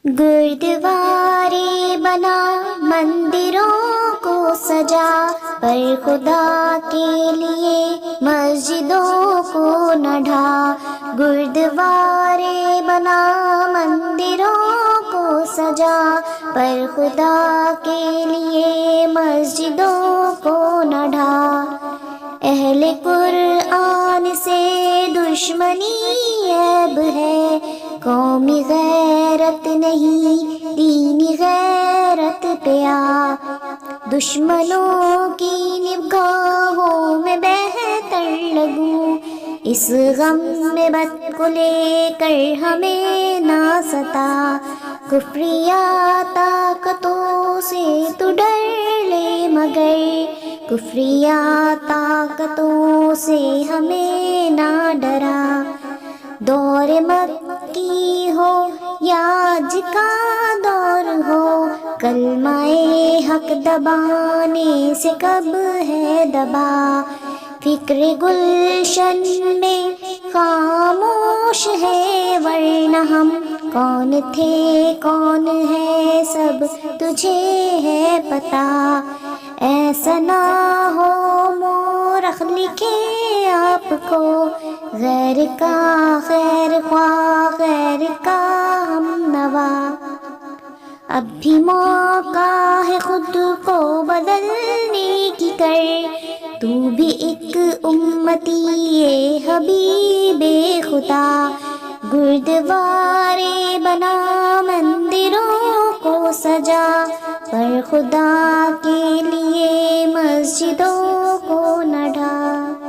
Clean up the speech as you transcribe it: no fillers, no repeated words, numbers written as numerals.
गुरुद्वारे बना मंदिरों को सजा, पर खुदा के लिए मस्जिदों को न ढा। गुरुद्वारे बना मंदिरों को सजा, पर खुदा के लिए मस्जिदों को न ढा। अहले कुरआन से दुश्मनी ऐब है, कौमी गैरत नहीं दीनी गैरत पे आ। दुश्मनों की निगाहों में बेहतर लगूं, इस गम में बद को लेकर हमें ना सता। कुफ्रिया ताकतों से तू डर ले, मगर कुफ्रिया ताकतों से हमें ना डरा। दौर मक्की हो या आज का दौर हो, कलमाए हक दबाने से कब है दबा। फिक्र गुलशन में खामोश है, वरना हम कौन थे कौन है सब तुझे है पता। ऐसा ना हो मोरख लिखे आपको, गैर का खैर ख्वाह गैर का हम नवा। अब भी मौका है खुद को बदलने की, कर तू भी एक उम्मती ये हबीबे खुदा। गुरुद्वारे बना मंदिरों को सजा, पर खुदा के लिए मस्जिदों को न ढा।